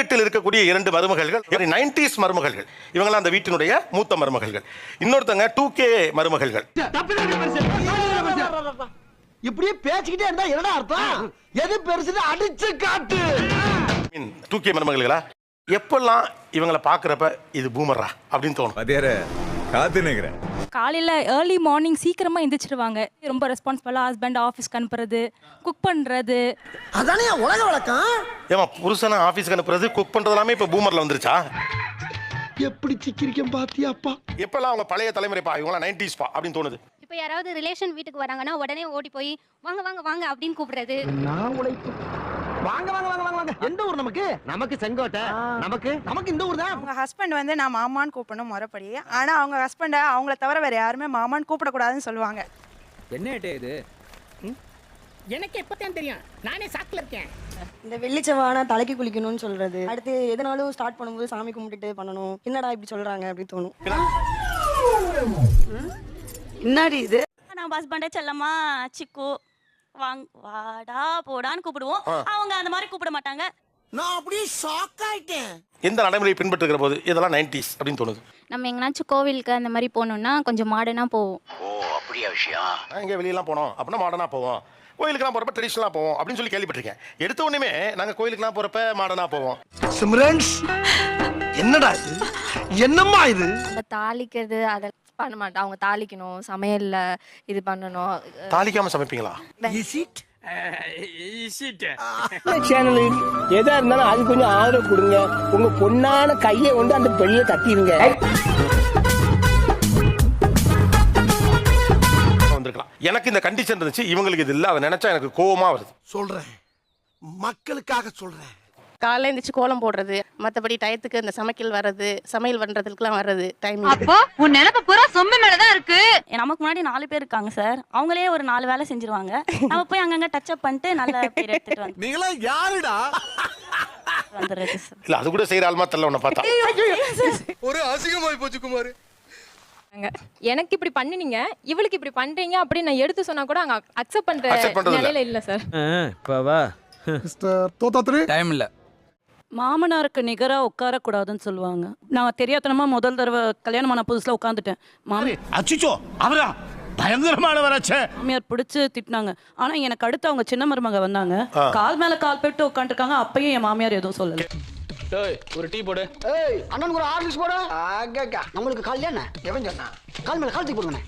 வீட்டில் இருக்கக்கூடிய 2 மருமகள்கள் 90s மருமகள்கள். இவங்களாம் அந்த வீட்டினுடைய மூத்த மருமகள்கள். இன்னொருத்தங்க 2K மருமகள்கள். இப்படியே பேசிக்கிட்டே இருந்தா என்னடா அர்த்தம்? எது பெருசுன்னு அடிச்சு காட்டு. 2K மருமகள்களா? எப்பெல்லாம் இவங்களை பார்க்குறப்ப இது பூமரா அப்படின்னு தோணும். மதியார காத்து நிக்கிறேன். காலையில் ஏர்லி மார்னிங் சீக்கிரமாக எந்திரிச்சிருவாங்க. ரொம்ப ரெஸ்பான்சிபிளாக ஹஸ்பண்ட் ஆஃபீஸ்க்கு அனுப்புறது, குக் பண்ணுறது. அதானே உலக வழக்கம். ஏமா புருஷனை ஆஃபீஸ்க்கு அனுப்புறது, குக் பண்ணுறது எல்லாமே இப்போ பூமரில் வந்துருச்சா? எப்படி சிக்கிரிக்கம் பாத்தியாப்பா? எப்பெல்லாம் அவங்க பழைய தலைமுறைப்பா, இவங்களாம் 90s பா அப்படின்னு தோணுது. இப்போ யாராவது ரிலேஷன் வீட்டுக்கு வராங்கன்னா உடனே ஓடி போய் வாங்க வாங்க வாங்க அப்படின்னு கூப்பிடுறது. நான் உழைப்பு. வாங்க வாங்க வாங்க வாங்க வாங்க. எந்த ஊர் நமக்கு? நமக்கு செங்கோட்டை. நமக்கு இந்த ஊர் தான். அவங்க ஹஸ்பண்ட் வந்து நான் மாமான்னு கூப்பிடணும் முறைப்படி. ஆனா அவங்க ஹஸ்பண்டை அவங்கள தவிர வேற யாருமே மாமான்னு கூப்பிடக்கூடாதுன்னு சொல்லுவாங்க. என்ன இது? எனக்கு எப்பதான் தெரியும், நானே சாக்குல இருக்கேன். இந்த வெள்ளிச்சவானா தலைக்கு குளிக்கணும்னு சொல்றது, அடுத்து எதனாலும் ஸ்டார்ட் பண்ணும்போது சாமி கும்பிட்டுட்டு பண்ணணும். என்னடா இப்படி சொல்றாங்க அப்படி தோணும். என்னடி இது? நம்ம ஹஸ்பண்டை செல்லம்மா சிக்கு வாடா போடான்னு கூப்பிடுவோம். அவங்க அந்த மாதிரி கூப்பிட மாட்டாங்க. நான் அப்படியே ஷாக் ஆயிட்டேன். எந்த நடைமுறையை பின்பற்றுகிற போது இதெல்லாம் 90s அப்படின்னு தோணுது. நம்ம எங்கேனாச்சும் கோவிலுக்கு அந்த மாதிரி போகணுன்னா கொஞ்சம் மாடர்னாக போவோம். ஓ அப்படியா விஷயம்? எங்கே வெளியெல்லாம் போனோம் அப்படின்னா மாடர்னாக போவோம். கோயிலுக்குலாம் போகிறப்ப ட்ரெடிஷ்னலாக போவோம் அப்படின்னு சொல்லி கேள்விப்பட்டிருக்கேன். எடுத்த உடனே நாங்கள் கோயிலுக்குலாம் போகிறப்ப மாடர்னாக போவோம். சிம்ரன்ஸ் என்னடா இது? என்னம்மா இது? நம்ம தாளிக்கிறது அதை பண்ண மாட்டோம். அவங்க தாளிக்கணும், சமையல்ல இது பண்ணணும். தாளிக்காமல் சமைப்பீங்களா? சேனல் எதா இருந்தாலும் அது கொஞ்சம் ஆதரவு கொடுங்க. உங்க பொண்ணான கையை கொண்டு அந்த பெண்ணிய தட்டிடுங்க. வந்திருக்கலாம். எனக்கு இந்த கண்டிஷன் இருந்துச்சு, இவங்களுக்கு இது இல்லை. அதை நினைச்சா எனக்கு கோவமா வருது. சொல்றேன், மக்களுக்காக சொல்றேன். காலைல எழுந்திரிச்சு கோலம் போடுறது, மற்றபடி டயத்துக்கு இந்த சமையல் பண்றதுக்குலாம் வர்றது டைம். அப்போ உன் நினைப்பு பூரா சொம்பு மேலதான் இருக்கு. நமக்கு முன்னாடி 4 பேர் இருக்காங்க சார். அவங்களே ஒரு 4 வேலை செஞ்சிருவாங்க. நம்ம போய் அங்கங்க டச் அப் பண்ணிட்டு நல்ல பேர் எடுத்துட்டு வந்து நீங்களா யாருடா? வந்துடுறது சார். இல்ல அது கூட செய்யற ஆள்மா தெரியல உன்னை பார்த்தா. ஒரு அசிங்கமாய் போச்சு குமார். எனக்கு இப்படி பண்ணினீங்க, இவளுக்கு இப்படி பண்றீங்க அப்படின்னு நான் எடுத்து சொன்னா கூட அங்க அக்செப்ட் பண்ற நிலையில இல்ல சார். இப்பவா மிஸ்டர் தோத்தாத்ரி டைம் இல்ல. மாமனாருக்கு நிகரா உட்காரக்கூடாதுன்னு சொல்லுவாங்க. நான் தெரியாதனமா முதல் தடவை கல்யாணம் ஆன புதுசுல உட்காந்துட்டேன். அச்சிச்சோ அவரா பயங்கரமானவராச்சே. மாமியார் பிடிச்சு திட்டினாங்க. ஆனா எனக்கு அடுத்து அவங்க சின்ன மருமக வந்தாங்க. கால் மேல கால் போட்டு உட்காந்துருக்காங்க. அப்பயும் என் மாமியார் எதுவும் சொல்லல. ஒரு டீ போடு. ஏய் அண்ணனுக்கு ஒரு ஆர்லிக்ஸ் போடு. நம்மளுக்கு கல்யாணம் எவன் சொன்னா? கால் மேல கால் தூக்கி போடுங்க.